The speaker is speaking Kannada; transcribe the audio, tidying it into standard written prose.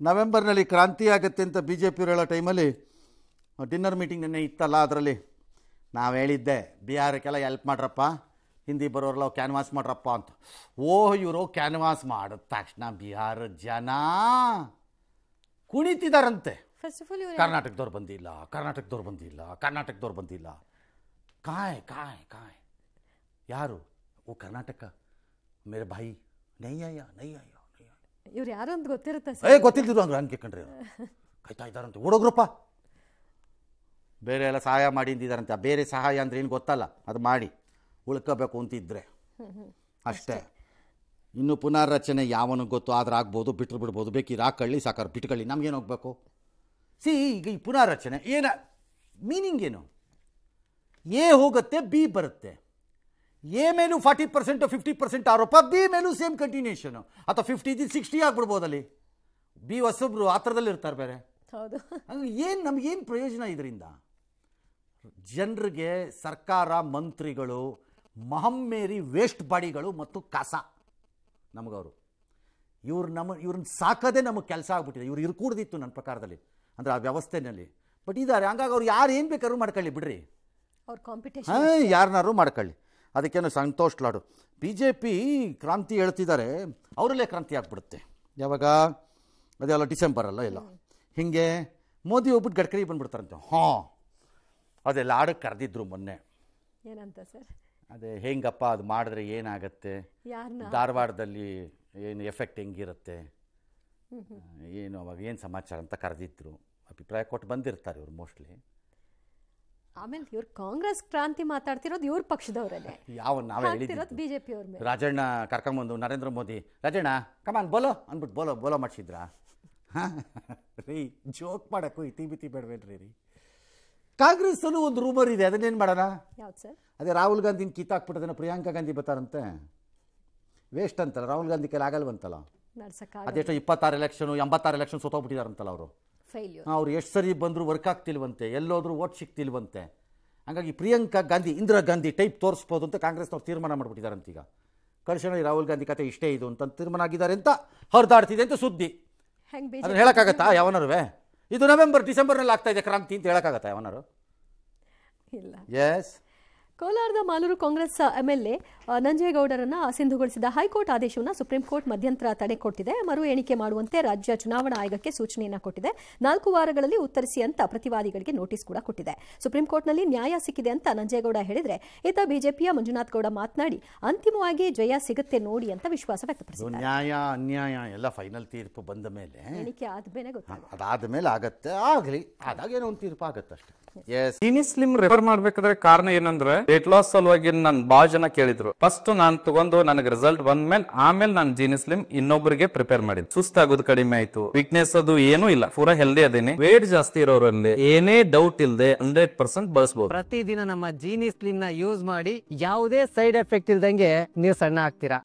ನವೆಂಬರ್ನಲ್ಲಿ ಕ್ರಾಂತಿ ಆಗುತ್ತೆ ಅಂತ ಬಿ ಜೆ ಪಿಯವರು ಹೇಳೋ ಟೈಮಲ್ಲಿ ಡಿನ್ನರ್ ಮೀಟಿಂಗ್ ನೆನ್ನೆ ಇತ್ತಲ್ಲ, ಅದರಲ್ಲಿ ನಾವು ಹೇಳಿದ್ದೆ ಬಿಹಾರಕ್ಕೆಲ್ಲ ಹೆಲ್ಪ್ ಮಾಡ್ರಪ್ಪ, ಹಿಂದಿ ಬರೋರೆಲ್ಲ ಕ್ಯಾನ್ವಾಸ್ ಮಾಡ್ರಪ್ಪ ಅಂತ. ಇವರು ಕ್ಯಾನ್ವಾಸ್ ಮಾಡಿದ ತಕ್ಷಣ ಬಿಹಾರದ ಜನ ಕುಣಿತಿದಾರಂತೆ. ಕರ್ನಾಟಕದವ್ರು ಬಂದಿಲ್ಲ, ಕರ್ನಾಟಕದವ್ರು ಬಂದಿಲ್ಲ, ಕರ್ನಾಟಕದವ್ರು ಬಂದಿಲ್ಲ. ಕಾಯ್ ಕಾಯ್ ಕಾಯ್ ಯಾರು? ಓ ಕರ್ನಾಟಕ ಮೇರೆ ಭಾಯಿ ನಯ್ಯ ನಯ್ಯ. ಇವ್ರು ಯಾರು ಅಂತ ಗೊತ್ತಿರುತ್ತೆ? ಗೊತ್ತಿಲ್ದಿರು ಹಂಗೆ ಹಂಗೆ ಕಂಡ್ರಿ ಕಾಯ್ತಾ ಇದ್ದಾರಂತೆ. ಓಡೋಗ್ರಪ್ಪ, ಬೇರೆ ಎಲ್ಲ ಸಹಾಯ ಮಾಡಿದ್ದಾರಂತೆ. ಬೇರೆ ಸಹಾಯ ಅಂದ್ರೆ ಏನು ಗೊತ್ತಲ್ಲ, ಅದು ಮಾಡಿ ಉಳ್ಕೋಬೇಕು ಅಂತಿದ್ರೆ ಅಷ್ಟೇ. ಇನ್ನು ಪುನರ್ರಚನೆ ಯಾವನು ಗೊತ್ತು, ಆದ್ರೆ ಆಗ್ಬೋದು, ಬಿಟ್ಟರು ಬಿಡ್ಬೋದು, ಬೇಕಿದ್ರೆ ಹಾಕೊಳ್ಳಿ, ಸಾಕಾರ ಬಿಟ್ಕೊಳ್ಳಿ, ನಮ್ಗೇನು ಹೋಗ್ಬೇಕು? ಈಗ ಈ ಪುನರ್ರಚನೆ ಏನ ಮೀನಿಂಗ್ ಏನು? ಎ ಹೋಗುತ್ತೆ, ಬಿ ಬರುತ್ತೆ. ಎ ಮೇಲೂ 40% 50% ಆರೋಪ, ಬಿ ಮೇಲೂ ಸೇಮ್ ಕಂಟಿನ್ಯೂಷನು. ಅಥವಾ 50 60 ಆಗ್ಬಿಡ್ಬೋದಲ್ಲಿ. ಬಿ ಹೊಸಬ್ರು ಆ ಥರದಲ್ಲಿ ಇರ್ತಾರೆ ಬೇರೆ. ಹೌದು. ಏನು ನಮಗೇನು ಪ್ರಯೋಜನ ಇದರಿಂದ? ಜನರಿಗೆ ಸರ್ಕಾರ, ಮಂತ್ರಿಗಳು ಮಹಮ್ಮೇರಿ ವೇಸ್ಟ್ ಬಾಡಿಗಳು ಮತ್ತು ಕಸ ನಮಗವರು. ಇವ್ರನ್ನ ಸಾಕೋದೇ ನಮಗೆ ಕೆಲಸ ಆಗ್ಬಿಟ್ಟಿದೆ. ಇವ್ರು ಇರ್ಕೂಡ್ದಿತ್ತು ನನ್ನ ಪ್ರಕಾರದಲ್ಲಿ, ಅಂದರೆ ಆ ವ್ಯವಸ್ಥೆಯಲ್ಲಿ. ಬಟ್ ಇದ್ದಾರೆ, ಹಂಗಾಗಿ ಅವ್ರು ಯಾರು ಏನು ಬೇಕಾದ್ರೂ ಮಾಡ್ಕೊಳ್ಳಿ ಬಿಡ್ರಿ, ಅವ್ರ ಕಾಂಪಿಟೇಷನ್ ಯಾರನ್ನಾರು ಮಾಡ್ಕೊಳ್ಳಿ, ಅದಕ್ಕೇನು Santosh laddu. B J P ಕ್ರಾಂತಿ ಹೇಳ್ತಿದ್ದಾರೆ, ಅವರಲ್ಲೇ ಕ್ರಾಂತಿ ಆಗ್ಬಿಡುತ್ತೆ. ಯಾವಾಗ? ಅದೆಲ್ಲ ಡಿಸೆಂಬರಲ್ಲ ಎಲ್ಲ ಹೀಗೆ ಮೋದಿ ಹೋಗ್ಬಿಟ್ಟು ಗಡ್ಕರಿ ಬಂದ್ಬಿಡ್ತಾರಂತೆ. ಅದೆಲ್ಲ ಆಡಕ್ಕೆ ಕರೆದಿದ್ರು ಮೊನ್ನೆ. ಏನಂತ ಸರ್? ಅದೇ ಹೆಂಗಪ್ಪ ಅದು ಮಾಡಿದ್ರೆ ಏನಾಗತ್ತೆ, ಧಾರವಾಡದಲ್ಲಿ ಏನು ಎಫೆಕ್ಟ್ ಹೆಂಗಿರುತ್ತೆ, ಏನು ಅವಾಗ ಏನು ಸಮಾಚಾರ ಅಂತ ಕರೆದಿದ್ರು. ಅಭಿಪ್ರಾಯ ಕೊಟ್ಟು ಬಂದಿರ್ತಾರೆ ಇವರು ಮೋಸ್ಟ್ಲಿ. ಆಮೇಲೆ ಇವ್ರು ಕಾಂಗ್ರೆಸ್ ಕ್ರಾಂತಿ ಮಾತಾಡ್ತಿರೋದು ಇವ್ರ ಪಕ್ಷದವರಲ್ಲೇ. ನಾವೇ ಹೇಳಿರೋದು ಬಿಜೆಪಿ ಅವ್ರ ಮೇಲೆ. ರಾಜಣ್ಣ ಕರ್ಕೊಂಬಂದು ನರೇಂದ್ರ ಮೋದಿ, ರಾಜಣ್ಣ ಕಮಾನ್ ಬೋಲೋ ಅಂದ್ಬಿಟ್ಟು ಬೋಲೋ ಮಾಡಿಸಿದ್ರಾ? ರೀ ಜೋಕ್ ಮಾಡೋಕ್ಕೂ ಇತಿ ಬಿತಿ ಬೇಡವೇನ್ರಿ ರೀ. ಕಾಂಗ್ರೆಸ್ಸಲ್ಲೂ ಒಂದು ರೂಮರ್ ಇದೆ, ಅದನ್ನೇನು ಮಾಡೋಣ? ಯಾವ್ದು ಸರ್? ಅದೇ ರಾಹುಲ್ ಗಾಂಧಿನ ಕಿತ್ತಾಕ್ಬಿಟ್ಟದನ್ನ ಪ್ರಿಯಾಂಕಾ ಗಾಂಧಿ ಬರ್ತಾರಂತೆ. ವೇಸ್ಟ್ ಅಂತಲ್ಲ, ರಾಹುಲ್ ಗಾಂಧಿ ಕೈಲಿ ಆಗಲ್ವಂತಲ್ಲ. ಅದೆಷ್ಟೋ 26 ಎಲೆಕ್ಷನು 86 ಎಲೆಕ್ಷನ್ ಸೋತೋಗ್ಬಿಟ್ಟಿದಾರಂತಲ್ಲ ಅವರು. ಅವ್ರು ಎಷ್ಟು ಸರಿ ಬಂದರೂ ವರ್ಕ್ ಆಗ್ತಿಲ್ವಂತೆ, ಎಲ್ಲೋದ್ರೂ ಓಟ್ ಸಿಗ್ತಿಲ್ವಂತೆ. ಹಾಗಾಗಿ ಪ್ರಿಯಾಂಕಾ ಗಾಂಧಿ, ಇಂದಿರಾ ಗಾಂಧಿ ಟೈಪ್ ತೋರಿಸ್ಬೋದು ಅಂತ ಕಾಂಗ್ರೆಸ್ನವ್ರು ತೀರ್ಮಾನ ಮಾಡಿಬಿಟ್ಟಿದಾರಂತ. ಈಗ ಕಳ್ಸೋಣ ರಾಹುಲ್ ಗಾಂಧಿ ಕತೆ ಇಷ್ಟೇ ಇದು ಅಂತ ತೀರ್ಮಾನ ಆಗಿದ್ದಾರೆ ಅಂತ ಹೊರದಾಡ್ತಿದೆ ಅಂತ ಸುದ್ದಿ. ಅದನ್ನು ಹೇಳೋಕ್ಕಾಗತ್ತಾ ಯಾವನರುವೆ? ಇದು ನವೆಂಬರ್ ಡಿಸೆಂಬರ್ನಲ್ಲಿ ಆಗ್ತಾ ಇದೆ ಕ್ರಾಂತಿ ಅಂತ ಹೇಳೋಕ್ಕಾಗತ್ತಾ ಯಾವನಾರು? ಇಲ್ಲ. ಎಸ್. ಕೋಲಾರದ ಮಾಲೂರು ಕಾಂಗ್ರೆಸ್ ಎಂಎಲ್ಎ ನಂಜೇಗೌಡರನ್ನ ಅಸಿಂಧುಗೊಳಿಸಿದ ಹೈಕೋರ್ಟ್ ಆದೇಶವನ್ನು ಸುಪ್ರೀಂ ಕೋರ್ಟ್ ಮಧ್ಯಂತರ ತಡೆ ಕೊಟ್ಟಿದೆ. ಮರು ಎಣಿಕೆ ಮಾಡುವಂತೆ ರಾಜ್ಯ ಚುನಾವಣಾ ಆಯೋಗಕ್ಕೆ ಸೂಚನೆಯನ್ನ ಕೊಟ್ಟಿದೆ. 4 ವಾರಗಳಲ್ಲಿ ಉತ್ತರಿಸಿ ಅಂತ ಪ್ರತಿವಾದಿಗಳಿಗೆ ನೋಟಿಸ್ ಕೂಡ ಕೊಟ್ಟಿದೆ. ಸುಪ್ರೀಂ ಕೋರ್ಟ್ನಲ್ಲಿ ನ್ಯಾಯ ಸಿಕ್ಕಿದೆ ಅಂತ ನಂಜೇಗೌಡ ಹೇಳಿದ್ರೆ, ಇತ್ತ ಬಿಜೆಪಿಯ ಮಂಜುನಾಥ್ ಗೌಡ ಮಾತನಾಡಿ ಅಂತಿಮವಾಗಿ ಜಯ ಸಿಗುತ್ತೆ ನೋಡಿ ಅಂತ ವಿಶ್ವಾಸ ವ್ಯಕ್ತಪಡಿಸಿದ್ದಾರೆ. ನ್ಯಾಯ ಅನ್ಯಾಯ ಎಲ್ಲ ಫೈನಲ್ ತೀರ್ಪು ಬಂದ ಮೇಲೆ, ಎಣಿಕೆ ಆದ್ಮೇಲೆ ಗೊತ್ತಾಗುತ್ತೆ. ಅದಾದ್ಮೇಲೆ ಆಗತ್ತೆ, ಆಗಲಿ, ಆದಾಗೇನೋ ಒಂದು ತೀರ್ಪು ಆಗತ್ತೆ ಅಷ್ಟೇ. ಜೀನಿ ಸ್ಲಿಮ್ ರೆಫರ್ ಮಾಡ್ಬೇಕಾದ್ರೆ ಕಾರಣ ಏನಂದ್ರೆ ವೇಟ್ ಲಾಸ್ ಸಲುವಾಗಿ ನನ್ ಬಾಳ ಜನ ಕೇಳಿದ್ರು. ಫಸ್ಟ್ ನಾನ್ ತಗೊಂಡು ನನಗೆ ರಿಸಲ್ಟ್ ಬಂದ್ಮೇಲೆ ಆಮೇಲೆ ನಾನು ಜೀನಿ ಸ್ಲಿಮ್ ಇನ್ನೊಬ್ಬರಿಗೆ ಪ್ರಿಪೇರ್ ಮಾಡಿದ್. ಸುಸ್ತಾಗೋದು ಕಡಿಮೆ ಆಯ್ತು, ವೀಕ್ನೆಸ್ ಅದು ಏನೂ ಇಲ್ಲ, ಪೂರಾ ಹೆಲ್ದಿ ಅದೇನಿ. ವೇಟ್ ಜಾಸ್ತಿ ಇರೋರಲ್ಲಿ ಏನೇ ಡೌಟ್ ಇಲ್ಲದೆ 100% ಬಳಸಬಹುದು. ಪ್ರತಿದಿನ ನಮ್ಮ ಜೀನಿ ಸ್ಲಿಮ್ ನ ಯೂಸ್ ಮಾಡಿ ಯಾವುದೇ ಸೈಡ್ ಎಫೆಕ್ಟ್ ಇಲ್ದಂಗೆ ನೀವು ಸಣ್ಣ ಆಗ್ತೀರಾ.